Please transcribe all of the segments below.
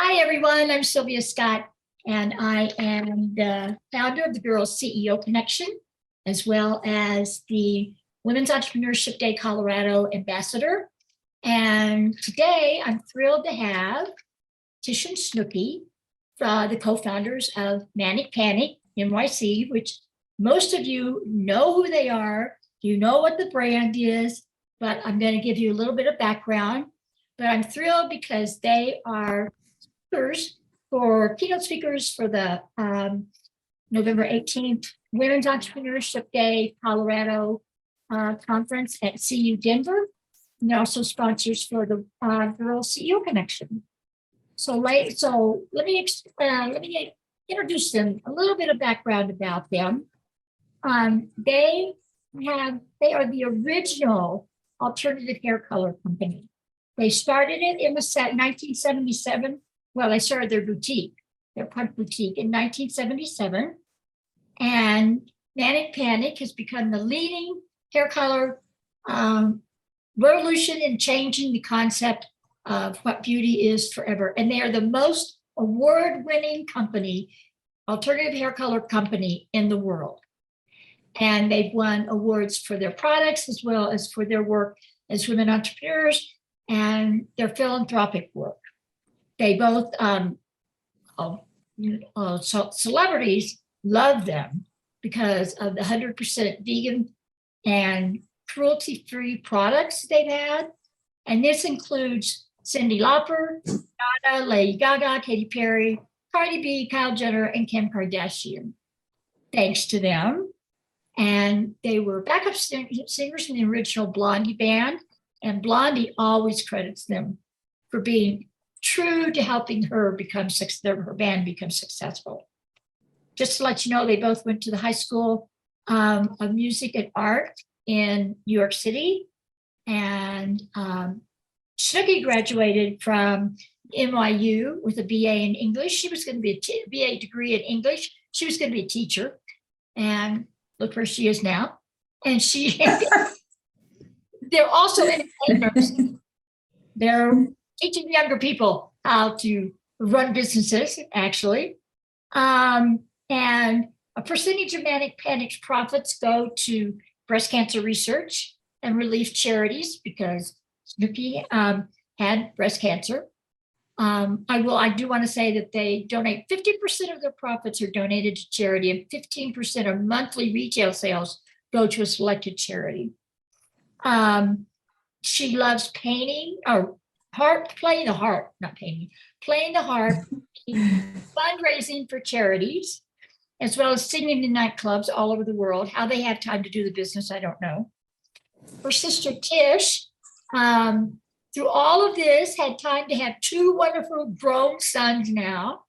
Hi, everyone. I'm Sylvia Scott, and I am the founder of the Girls CEO Connection, as well as the Women's Entrepreneurship Day Colorado ambassador. And today I'm thrilled to have Tish and Snooky, the co-founders of Manic, NYC, which most of you know who they are. You know what the brand is, but I'm going to give you a little bit of background. But I'm thrilled because they are keynote speakers for the November 18th Women's Entrepreneurship Day Colorado conference at CU Denver. And they're also sponsors for the Girls CEO Connection. So let me introduce them, a little bit of background about them. They are the original alternative hair color company. They started it in 1977. Well, they started their punk boutique in 1977. And Manic has become the leading hair color revolution in changing the concept of what beauty is forever. And they are the most award-winning alternative hair color company in the world. And they've won awards for their products as well as for their work as women entrepreneurs and their philanthropic work. They both, celebrities love them because of the 100% vegan and cruelty-free products they've had. And this includes Cyndi Lauper, Madonna, Lady Gaga, Katy Perry, Cardi B, Kyle Jenner, and Kim Kardashian. Thanks to them. And they were backup singers in the original Blondie band. And Blondie always credits them for being true to helping her band become successful. Just to let you know, they both went to the High School of Music and Art in New York City. And Snooky graduated from NYU with a BA in English. She was going to be a BA degree in English. She was going to be a teacher. And look where she is now. And they're also entertainers. They're teaching younger people how to run businesses, actually. And a percentage of Manic's profits go to breast cancer research and relief charities because Snooky had breast cancer. I do want to say that they donate 50% of their profits are donated to charity, and 15% of monthly retail sales go to a selected charity. She loves painting or playing the harp, fundraising for charities, as well as singing in nightclubs all over the world. How they have time to do the business, I don't know. Her sister Tish, through all of this, had time to have two wonderful grown sons now,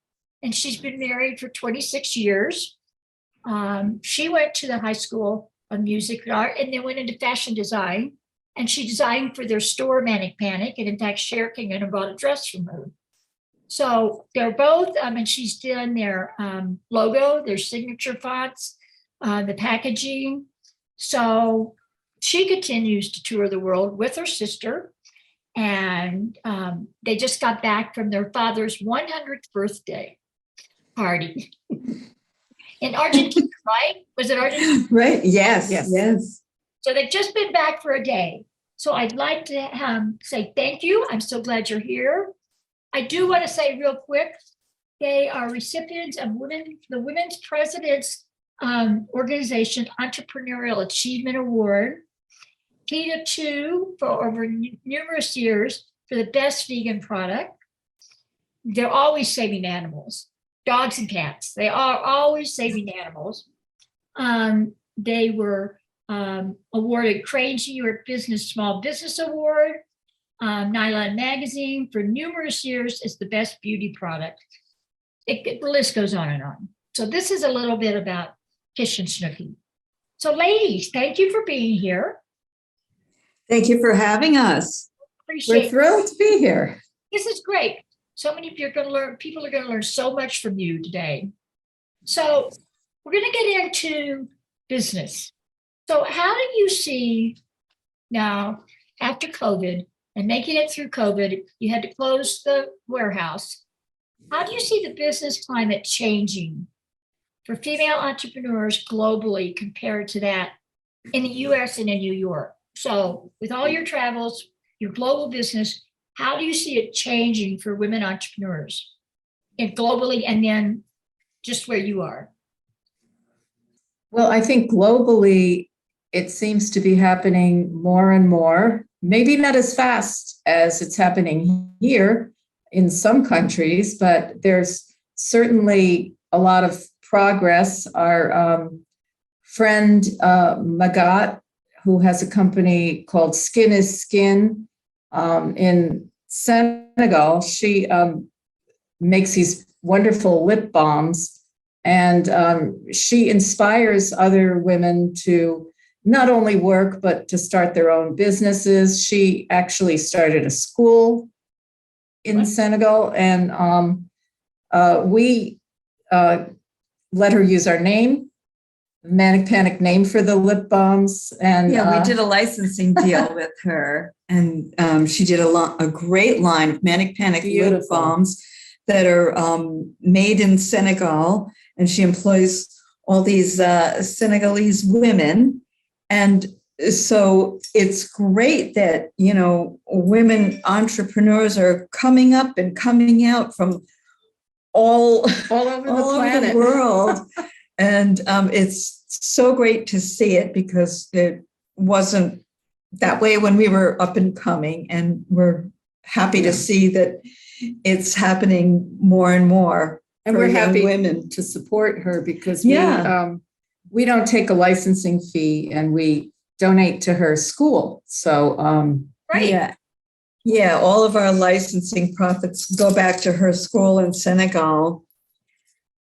and she's been married for 26 years. She went to the High School of Music and Art and then went into fashion design, and she designed for their store Manic, and in fact, Cher came in and bought a dress from her. So they're both, and she's done their logo, their signature fonts, the packaging. So she continues to tour the world with her sister. And they just got back from their father's 100th birthday party in Argentina, right? Was it Argentina? Right. Yes. So they've just been back for a day. So I'd like to say thank you. I'm so glad you're here. I do want to say real quick, they are recipients of the Women's President's Organization Entrepreneurial Achievement Award, Keynote 2 for over numerous years for the best vegan product. They're always saving animals, dogs and cats. They are always saving animals. They were awarded Crane's New York Business Small Business Award, Nylon Magazine for numerous years as the best beauty product. The list goes on and on. So this is a little bit about Tish and Snooky. So ladies, thank you for being here. Thank you for having us. We're thrilled to be here. This is great. So many people are going to learn so much from you today. So we're going to get into business. So how do you see now, after COVID and making it through COVID, you had to close the warehouse. How do you see the business climate changing for female entrepreneurs globally compared to that in the US and in New York? So, with all your travels, your global business, how do you see it changing for women entrepreneurs and globally and then just where you are? Well, I think globally, it seems to be happening more and more, maybe not as fast as it's happening here in some countries, but there's certainly a lot of progress. Our friend Magat, who has a company called Skin is Skin in Senegal, she makes these wonderful lip balms, and she inspires other women to not only work, but to start their own businesses. She actually started a school in Senegal, and we let her use our name, Manic Panic name for the lip balms. And yeah, we did a licensing deal with her, and she did a great line of Manic Panic lip balms that are made in Senegal, and she employs all these Senegalese women. And so it's great that, you know, women entrepreneurs are coming up and coming out from all over the world. And it's so great to see it, because it wasn't that way when we were up and coming. And we're happy to see that it's happening more and more. And we're happy women to support her, because we don't take a licensing fee, and we donate to her school. So Right. Yeah, all of our licensing profits go back to her school in Senegal.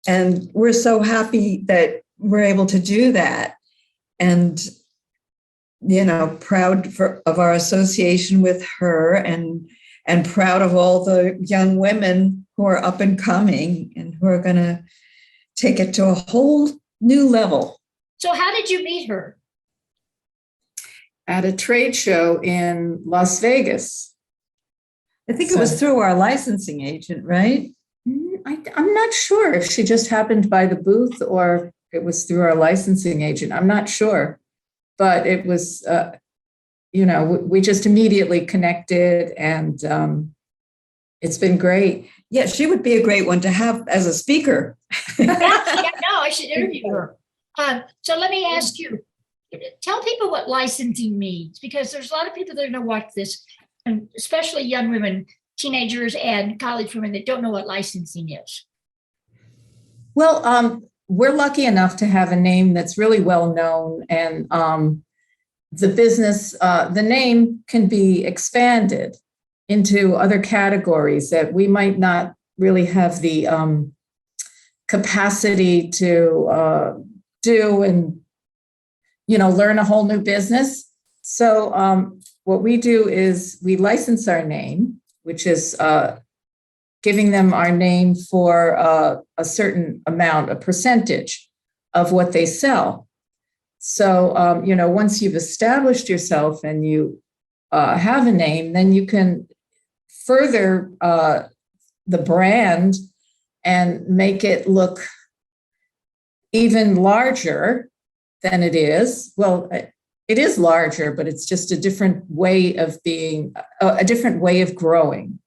And we're so happy that we're able to do that. And, you know, proud of our association with her, and proud of all the young women who are up and coming and who are going to take it to a whole new level. So how did you meet her? At a trade show in Las Vegas. I think it was through our licensing agent, right? I'm not sure if she just happened by the booth or it was through our licensing agent. I'm not sure, but it was, we just immediately connected, and it's been great. Yeah, she would be a great one to have as a speaker. I should interview her. So let me ask you, tell people what licensing means, because there's a lot of people that don't watch this, and especially young women, teenagers and college women that don't know what licensing is. Well, we're lucky enough to have a name that's really well known, and the business, the name can be expanded into other categories that we might not really have the capacity to do, and learn a whole new business. So what we do is we license our name, which is giving them our name for a certain amount, a percentage of what they sell. So, once you've established yourself and you have a name, then you can further the brand and make it look even larger than it is. Well, it is larger, but it's just a different way of being, a different way of growing.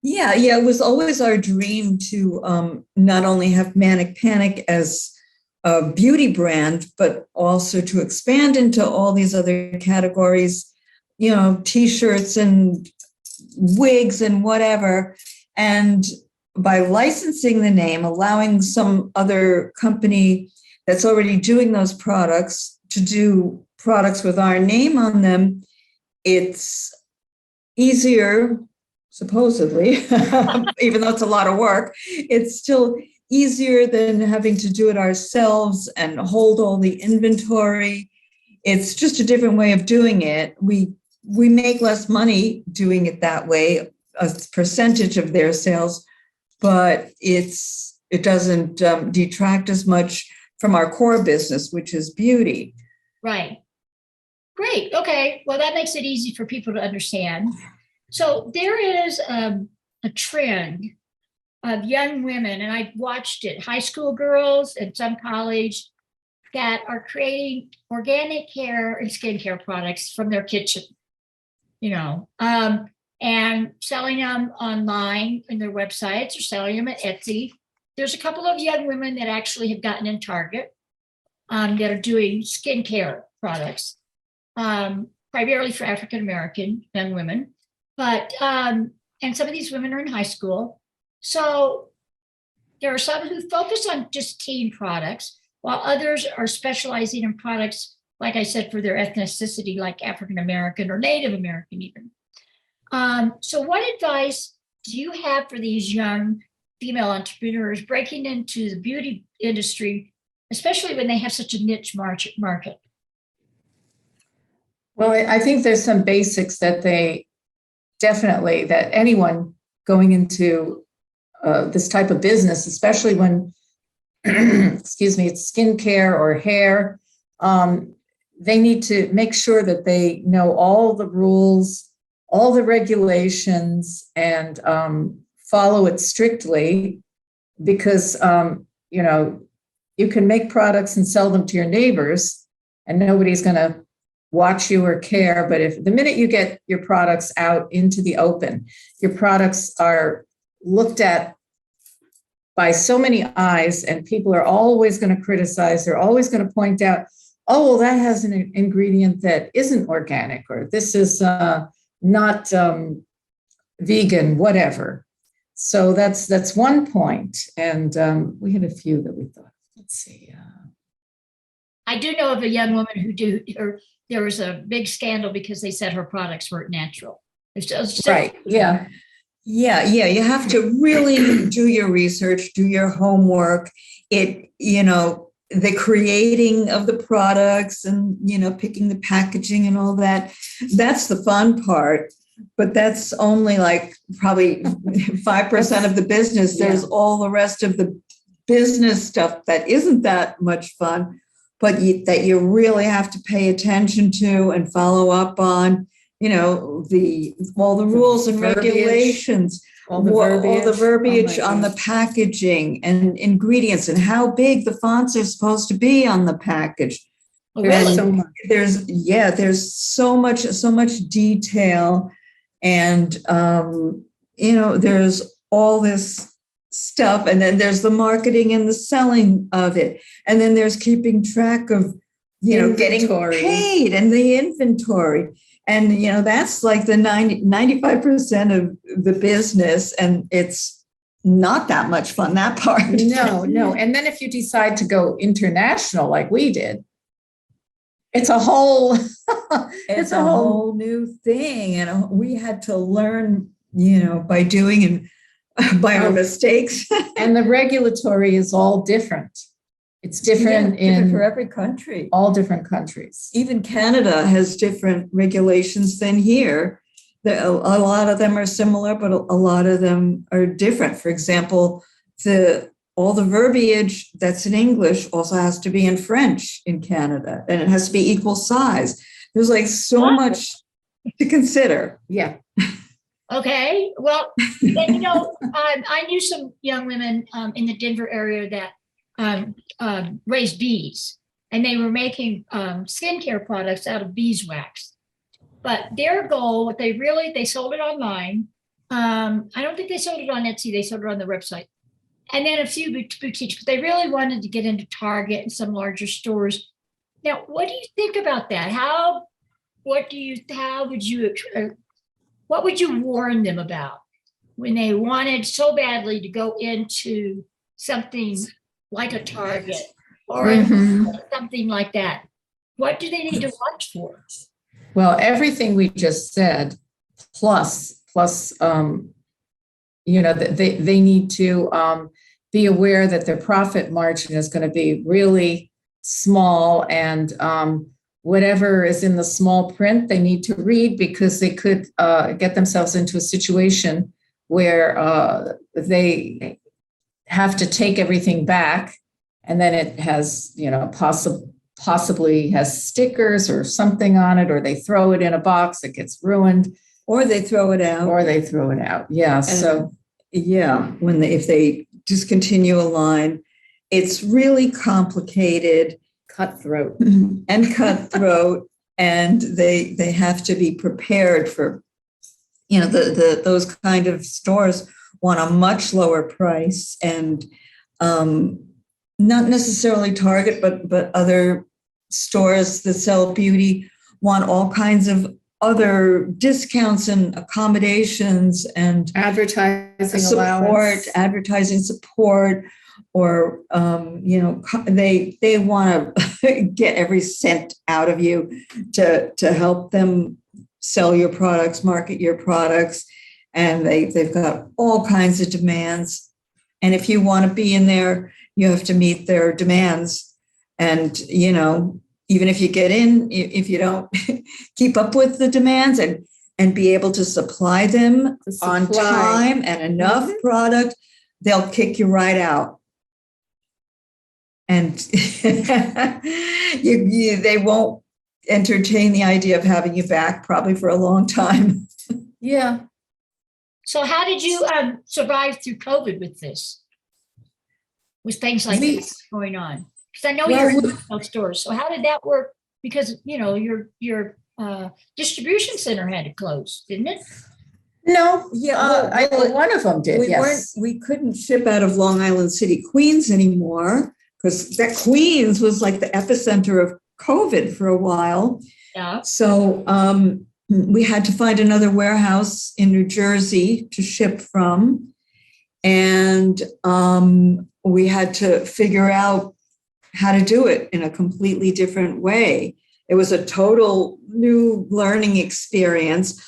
Yeah. It was always our dream to not only have Manic Panic as a beauty brand, but also to expand into all these other categories, T-shirts and wigs and whatever. And by licensing the name, allowing some other company that's already doing those products to do products with our name on them, it's easier, supposedly, even though it's a lot of work, it's still easier than having to do it ourselves and hold all the inventory. It's just a different way of doing it. We make less money doing it that way, a percentage of their sales, but it doesn't detract as much from our core business, which is beauty. Right. Great. Okay. Well, that makes it easy for people to understand. So there is a trend of young women, and I watched it, high school girls and some college, that are creating organic hair and skincare products from their kitchen, and selling them online in their websites or selling them at Etsy. There's a couple of young women that actually have gotten in Target that are doing skincare products, primarily for African American young women. But and some of these women are in high school. So there are some who focus on just teen products, while others are specializing in products, like I said, for their ethnicity, like African American or Native American even. So what advice do you have for these young female entrepreneurs breaking into the beauty industry, especially when they have such a niche market? Well, I think there's some basics that that anyone going into this type of business, especially when, excuse me, it's skincare or hair, they need to make sure that they know all the rules, all the regulations, and follow it strictly, because, you can make products and sell them to your neighbors and nobody's going to watch you or care. But if the minute you get your products out into the open, your products are looked at by so many eyes, and people are always going to criticize, they're always going to point out, oh, well, that has an ingredient that isn't organic, or this is not vegan, whatever. So that's one point. And we had a few that we thought, let's see. I do know of a young woman there was a big scandal because they said her products weren't natural. Right. Yeah. Yeah. You have to really do your research, do your homework. The creating of the products and, picking the packaging and all that. That's the fun part. But that's only like probably 5% of the business. There's all the rest of the business stuff that isn't that much fun, but that you really have to pay attention to and follow up on, all the rules and regulations, all the verbiage on the packaging and ingredients and how big the fonts are supposed to be on the package. Really? So much. There's so much detail. And, there's all this stuff. And then there's the marketing and the selling of it. And then there's keeping track of, getting paid and the inventory. And, that's like the 95% of the business. And it's not that much fun, that part. No. And then if you decide to go international, like we did, it's a whole new thing. And we had to learn, by doing and by our mistakes. And the regulatory is all different. It's different for every country. All different countries. Even Canada has different regulations than here. A lot of them are similar, but a lot of them are different. For example, all the verbiage that's in English also has to be in French in Canada, and it has to be equal size. There's like so much to consider. Yeah. Okay. Well, then, I knew some young women in the Denver area that raised bees, and they were making skincare products out of beeswax. But their goal, they sold it online. I don't think they sold it on Etsy. They sold it on the website. And then a few boutiques, but they really wanted to get into Target and some larger stores. Now, what do you think about that? What would you warn them about when they wanted so badly to go into something like a Target or something like that? What do they need to watch for? Well, everything we just said, plus, they need to be aware that their profit margin is going to be really small, and whatever is in the small print, they need to read, because they could get themselves into a situation where they have to take everything back, and then it has, possibly has stickers or something on it, or they throw it in a box, it gets ruined. Or they throw it out. Yeah. if they discontinue a line, it's really complicated, Cutthroat. and cutthroat, and they have to be prepared for, those kind of stores want a much lower price, and not necessarily Target, but other stores that sell beauty want all kinds of other discounts and accommodations and Advertising support, allowance. advertising support, or they want to get every cent out of you to help them sell your products, market your products, and they've got all kinds of demands. And if you want to be in there, you have to meet their demands. And even if you get in, if you don't keep up with the demands and be able to supply them on time and enough product, they'll kick you right out. And they won't entertain the idea of having you back probably for a long time. Yeah. So how did you survive through COVID with this? With things like this going on? Because I know you're in retail stores. So how did that work? Because, your distribution center had to close, didn't it? No. Yeah. One of them did. We couldn't ship out of Long Island City, Queens anymore, because that Queens was like the epicenter of COVID for a while. Yeah. So we had to find another warehouse in New Jersey to ship from. And we had to figure out how to do it in a completely different way. It was a total new learning experience.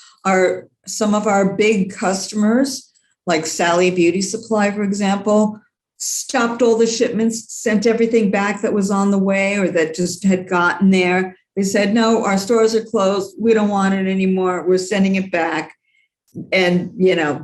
Some of our big customers, like Sally Beauty Supply, for example, stopped all the shipments, sent everything back that was on the way or that just had gotten there. They said, no, our stores are closed. We don't want it anymore. We're sending it back. And,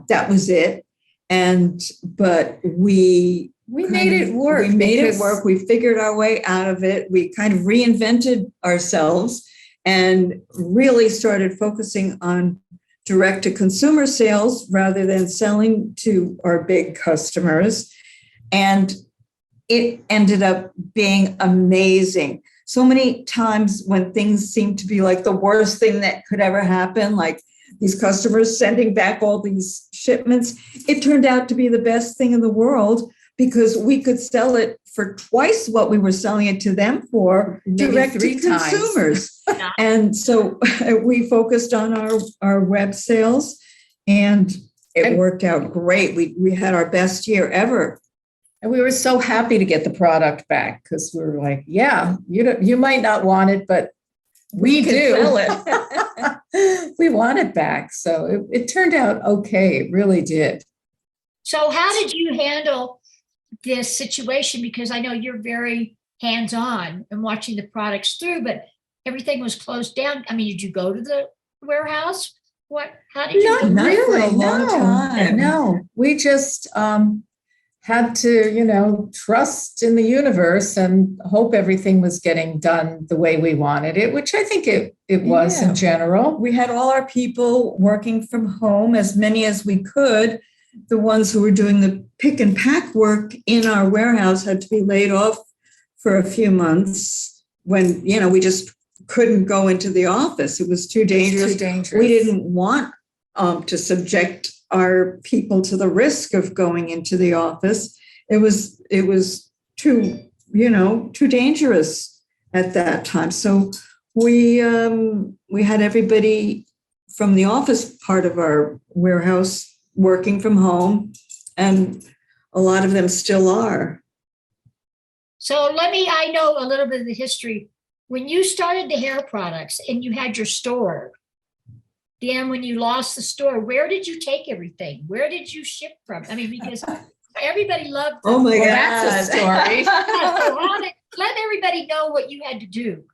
that was it. But we made it work. We made it work. We figured our way out of it. We kind of reinvented ourselves and really started focusing on direct-to-consumer sales rather than selling to our big customers. And it ended up being amazing. So many times when things seem to be like the worst thing that could ever happen, like these customers sending back all these shipments, it turned out to be the best thing in the world because we could sell it for twice what we were selling it to them for, direct to consumers. And so we focused on our web sales, and it worked out great. We had our best year ever. And we were so happy to get the product back because we were like, yeah, you might not want it, but we do. Sell it. We want it back. So it turned out okay. It really did. So how did you handle this situation? Because I know you're very hands-on and watching the products through, but everything was closed down. I mean, did you go to the warehouse? How did you? Not really. For a long time. No, we just had to, trust in the universe and hope everything was getting done the way we wanted it, which I think it was in general. We had all our people working from home, as many as we could. The ones who were doing the pick and pack work in our warehouse had to be laid off for a few months when, we just couldn't go into the office. It was too dangerous. We didn't want to subject our people to the risk of going into the office. It was too dangerous at that time. So we had everybody from the office part of our warehouse working from home, and a lot of them still are. So I know a little bit of the history. When you started the hair products and you had your store, then when you lost the store, where did you take everything? Where did you ship from? I mean, because everybody loved them. Oh my God. That's a story. So let everybody know what you had to do.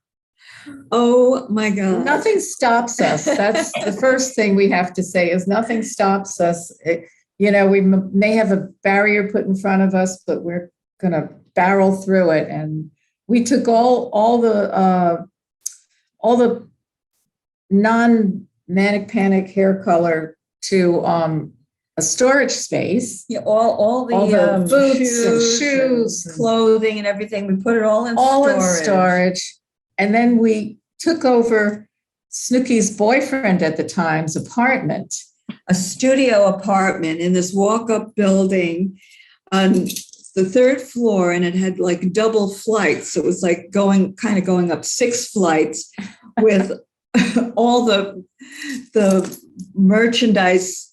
Oh my God. Nothing stops us. That's the first thing we have to say is nothing stops us. We may have a barrier put in front of us, but we're going to barrel through it. And we took all the non-manic panic hair color to a storage space, Yeah, all all the boots and shoes, clothing and everything. We put it all in storage. And then we took over Snooky's boyfriend at the time's apartment. A studio apartment in this walk-up building on the third floor, and it had like double flights. So it was like going up 6 flights with all the merchandise.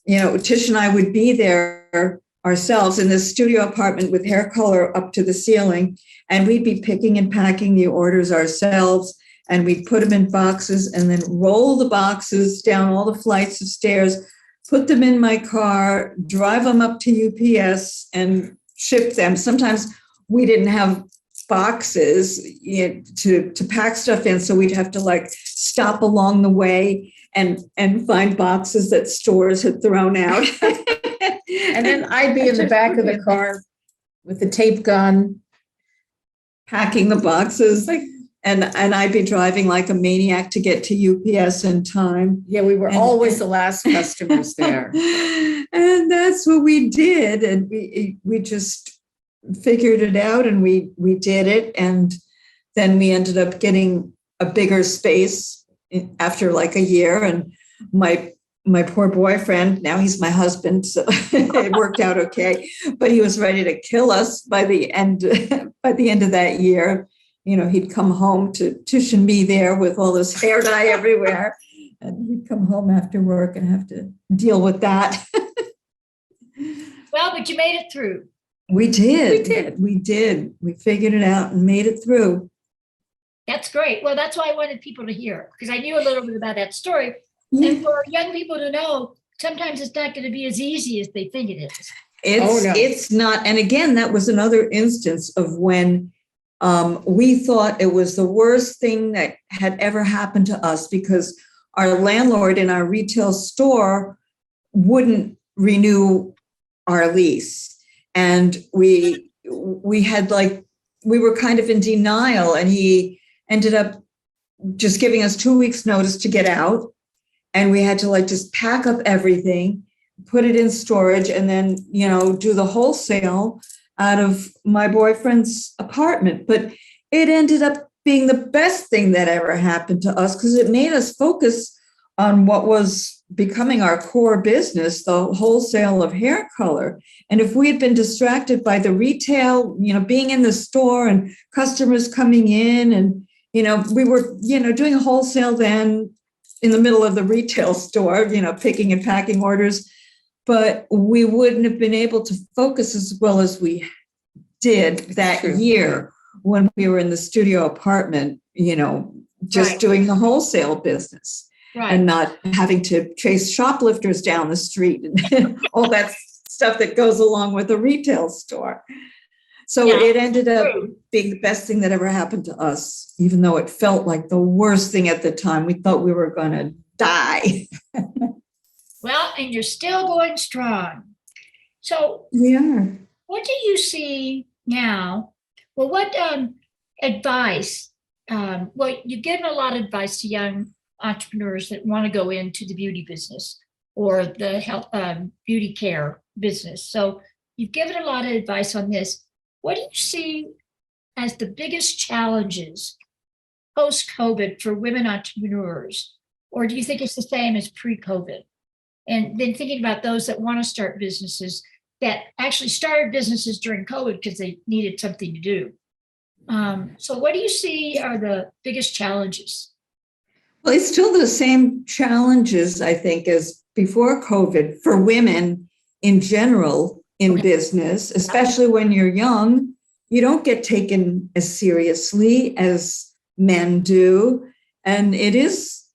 You know, Tish and I would be there ourselves in this studio apartment with hair color up to the ceiling, and we'd be picking and packing the orders ourselves, and we'd put them in boxes and then roll the boxes down all the flights of stairs, put them in my car, drive them up to UPS and ship them. Sometimes we didn't have boxes to pack stuff in, so we'd have to like stop along the way and find boxes that stores had thrown out. And then I'd be in the back of the car with the tape gun, packing the boxes. And I'd be driving like a maniac to get to UPS in time. Yeah, we were always the last customers there. And that's what we did. And we just figured it out, and we did it. And then we ended up getting a bigger space after like a year. And my poor boyfriend, now he's my husband, so it worked out okay. But he was ready to kill us by the end of that year. You know, he'd come home to Tish and me there with all this hair dye everywhere. And he'd come home after work and have to deal with that. Well, but you made it through. We did. We figured it out and made it through. That's great. Well, that's why I wanted people to hear, because I knew a little bit about that story. Yeah. And for young people to know, sometimes it's not going to be as easy as they think it is. It's not. And again, that was another instance of when we thought it was the worst thing that had ever happened to us, because our landlord in our retail store wouldn't renew our lease. And we were kind of in denial, and he ended up just giving us 2 weeks notice to get out. And we had to like just pack up everything, put it in storage, and then, you know, do the wholesale out of my boyfriend's apartment. But it ended up being the best thing that ever happened to us, because it made us focus on what was becoming our core business, the wholesale of hair color. And if we had been distracted by the retail, you know, being in the store and customers coming in, and, you know, we were, you know, doing a wholesale then in the middle of the retail store, you know, picking and packing orders, but we wouldn't have been able to focus as well as we did that year when we were in the studio apartment, you know, just doing the wholesale business and not having to chase shoplifters down the street and all that stuff that goes along with a retail store. So it ended up being the best thing that ever happened to us, even though it felt like the worst thing at the time. We thought we were going to die. Well, and you're still going strong. So we are. What do you see now? Well, what advice? Well, you've given a lot of advice to young entrepreneurs that want to go into the beauty business or the health beauty care business. So you've given a lot of advice on this. What do you see as the biggest challenges post-COVID for women entrepreneurs? Or do you think it's the same as pre-COVID? And then thinking about those that want to start businesses that actually started businesses during COVID because they needed something to do. So what do you see are the biggest challenges? Well, it's still the same challenges, I think, as before COVID for women in general in business, especially when you're young. You don't get taken as seriously as men do. And it is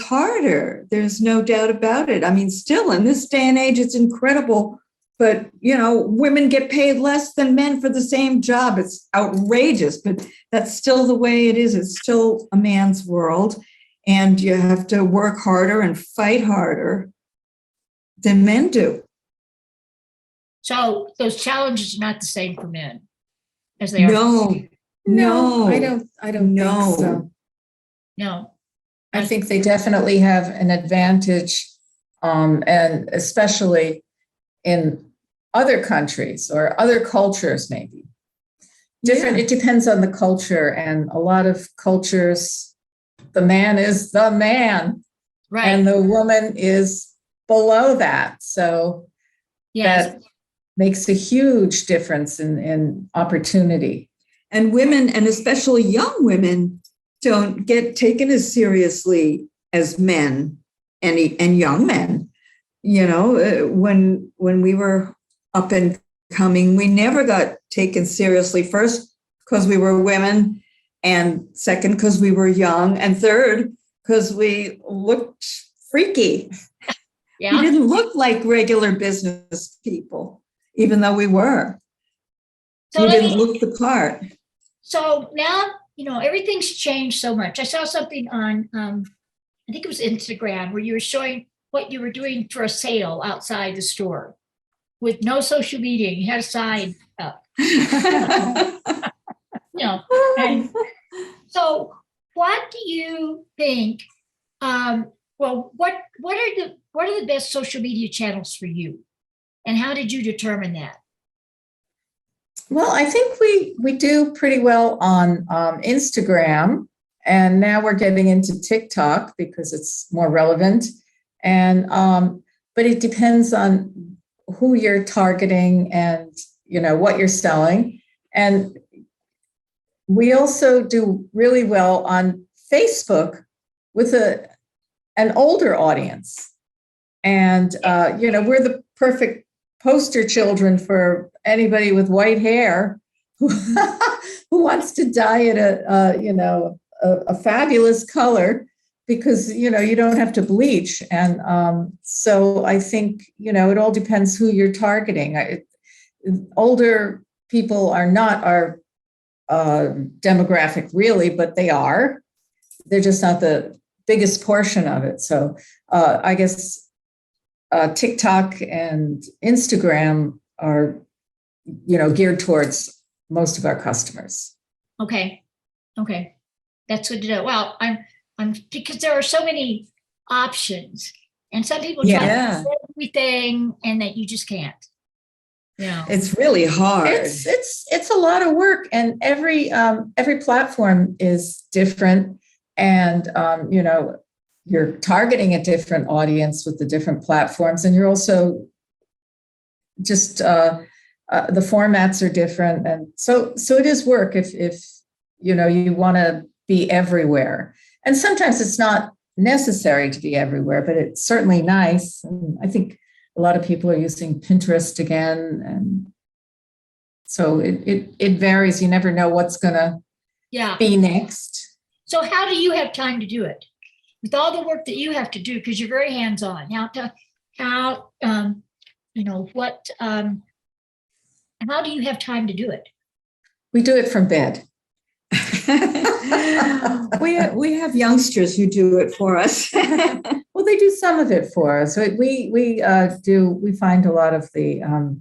harder. There's no doubt about it. I mean, still in this day and age, it's incredible. But, you know, women get paid less than men for the same job. It's outrageous, but that's still the way it is. It's still a man's world. And you have to work harder and fight harder than men do. So those challenges are not the same for men as they are. No, I don't think so. No. I think they definitely have an advantage and especially in other countries or other cultures, maybe. Different, it depends on the culture, and a lot of cultures, the man is the man, Right. and the woman is below that. So Yes. that makes a huge difference in opportunity. And women, and especially young women, don't get taken as seriously as men and young men. You know, when we were up and coming, we never got taken seriously. First, because we were women, and second, because we were young, and third, because we looked freaky. Yeah. We didn't look like regular business people, even though we were. So we let didn't me- look the part. So now, everything's changed so much. I saw something on, I think it was Instagram, where you were showing what you were doing for a sale outside the store with no social media. You had a sign up, and so what do you think? Well, what are the best social media channels for you, and how did you determine that? Well, I think we do pretty well on Instagram, and now we're getting into TikTok because it's more relevant. And but it depends on who you're targeting and what you're selling. And we also do really well on Facebook with an older audience. And we're the perfect poster children for anybody with white hair who wants to dye it a fabulous color, because you don't have to bleach. And so I think it all depends who you're targeting. Older people are not our demographic really, but they're just not the biggest portion of it. So I guess TikTok and Instagram are, geared towards most of our customers. Okay, that's good to know. Well, I'm because there are so many options, and some people try to do everything, and that you just can't. It's really hard. It's a lot of work, and every platform is different, and you're targeting a different audience with the different platforms, and you're also just the formats are different, and so it is work if you want to be everywhere. And sometimes it's not necessary to be everywhere, but it's certainly nice. And I think a lot of people are using Pinterest again, and so it varies. You never know what's going to be next. So how do you have time to do it with all the work that you have to do, because you're very hands-on? How do you have time to do it? We do it from bed. we have youngsters who do it for us. Well, they do some of it for us. We find a lot of the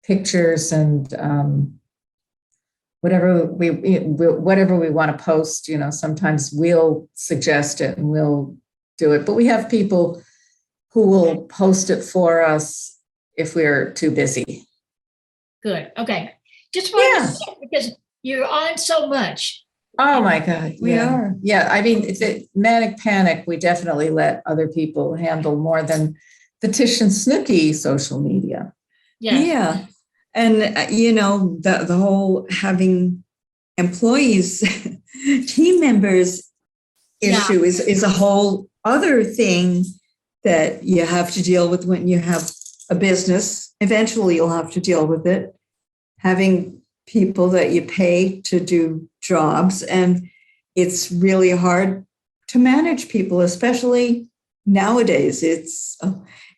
pictures and whatever we want to post. Sometimes we'll suggest it and we'll do it, but we have people who will post it for us if we're too busy. Good. Okay. Just wanted to say, because you're on so much. Oh my God. We are. Yeah. I mean, Manic Panic, we definitely let other people handle more than the Tish and Snooky social media. Yes. Yeah. And, the whole having employees, team members issue is a whole other thing that you have to deal with when you have a business. Eventually you'll have to deal with it. Having people that you pay to do jobs. And it's really hard to manage people, especially nowadays. It's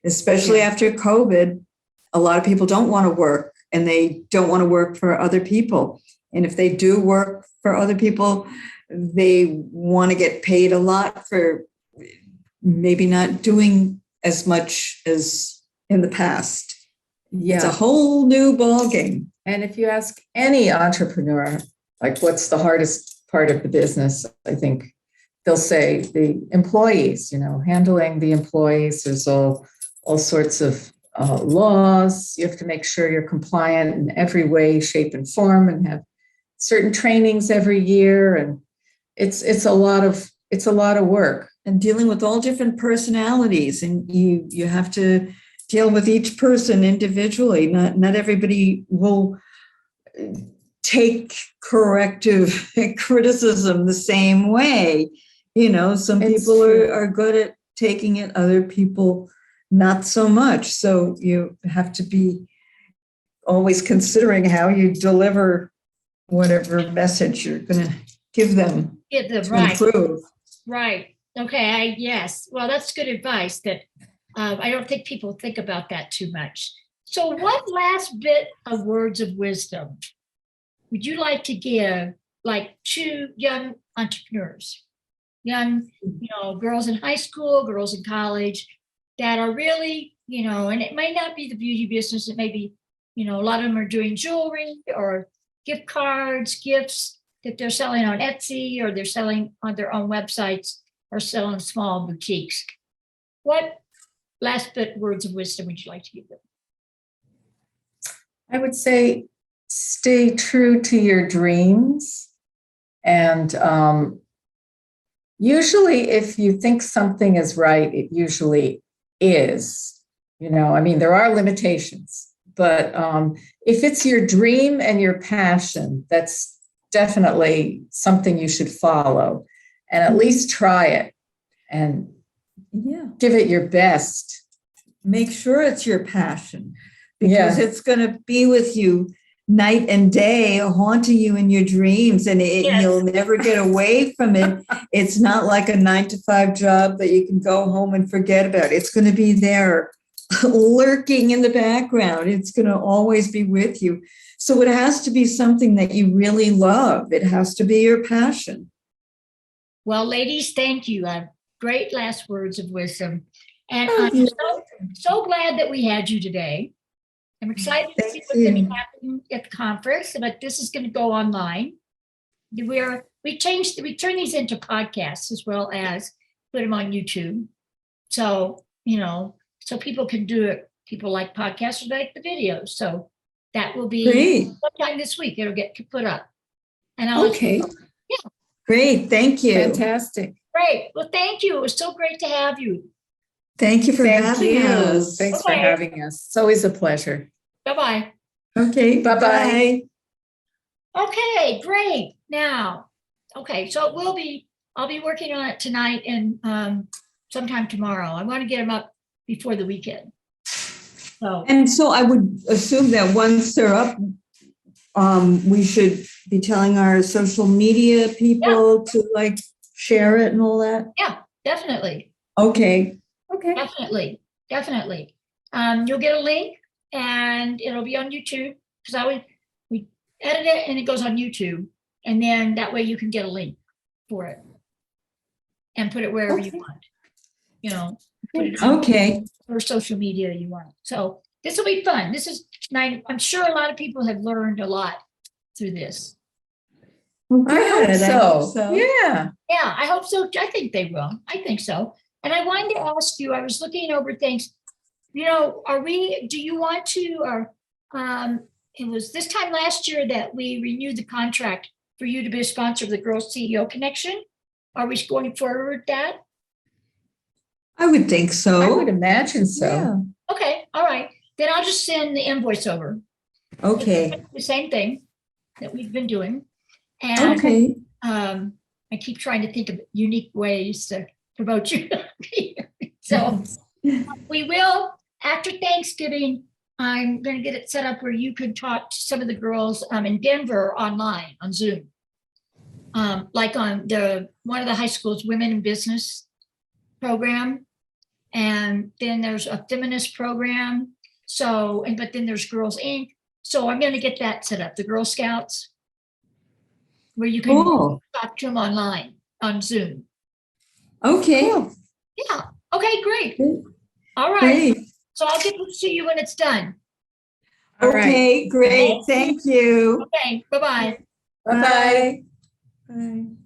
especially after COVID, a lot of people don't want to work, and they don't want to work for other people. And if they do work for other people, they want to get paid a lot for maybe not doing as much as in the past. Yeah. It's a whole new ballgame. And if you ask any entrepreneur, like, what's the hardest part of the business? I think they'll say the employees, handling the employees. There's all sorts of laws. You have to make sure you're compliant in every way, shape, and form, and have certain trainings every year. And it's a lot of work. And dealing with all different personalities, and you have to deal with each person individually. Not everybody will take corrective criticism the same way. Some It's people true. are good at taking it, other people not so much. So you have to be always considering how you deliver whatever message you're going to give them to right. improve. Right. Okay. Yes. Well, that's good advice that I don't think people think about that too much. So what last bit of words of wisdom would you like to give, like, to young entrepreneurs, young, girls in high school, girls in college that are really, and it might not be the beauty business. It may be, a lot of them are doing jewelry or gift cards, gifts that they're selling on Etsy, or they're selling on their own websites, or selling small boutiques. What last bit words of wisdom would you like to give them? I would say stay true to your dreams. And usually if you think something is right, it usually is. There are limitations, but if it's your dream and your passion, that's definitely something you should follow, and at least try it and give it your best. Make sure it's your passion, because Yeah. it's going to be with you night and day, haunting you in your dreams, and Yes. you'll never get away from it. It's not like a 9-to-5 job that you can go home and forget about. It's going to be there lurking in the background. It's going to always be with you. So it has to be something that you really love. It has to be your passion. Well, ladies, thank you. Great last words of wisdom. And Oh, I'm so glad that we had you today. I'm excited to see Thank what's going you. to happen at the conference, but this is going to go online. We turn these into podcasts as well as put them on YouTube. So, so people can do it. People like podcasts, or like the videos. So that will be Great. sometime this week. It'll get put up. And I'll Okay. Great. Thank you. Fantastic. Great. Well, thank you. It was so great to have you. Thank you for Thank having you. us. Thanks for Okay. having us. It's always a pleasure. Bye-bye. Okay. Bye-bye. Bye. Okay, great. Now, okay, so I'll be working on it tonight and sometime tomorrow. I want to get them up before the weekend. And so I would assume that once they're up, we should be telling our social media people to share it and all that. Yeah, definitely. Okay. Definitely. You'll get a link and it'll be on YouTube, because we edit it and it goes on YouTube, and then that way you can get a link for it and put it wherever you want. Put it on Okay. or social media you want. So this will be fun. I'm sure a lot of people have learned a lot through this. I hope so. Yeah. Yeah, I hope so. I think they will. I think so. And I wanted to ask you, I was looking over things, do you want to, or it was this time last year that we renewed the contract for you to be a sponsor of the Girls CEO Connection. Are we going forward with that? I would think so. I would imagine so. Yeah. Okay, all right. Then I'll just send the invoice over. Okay. The same thing that we've been doing. And Okay. I keep trying to think of unique ways to promote you. So we will, after Thanksgiving, I'm going to get it set up where you could talk to some of the girls in Denver online on Zoom. Like on one of the high school's Women in Business program. And then there's a feminist program. But then there's Girls Inc. So I'm going to get that set up, the Girl Scouts, where you can talk to them online on Zoom. Okay. Yeah. Okay, great. Great. All right. Great. So I'll get to you when it's done. All right. Okay, great. Thank you. Okay, bye-bye. Bye-bye. Bye.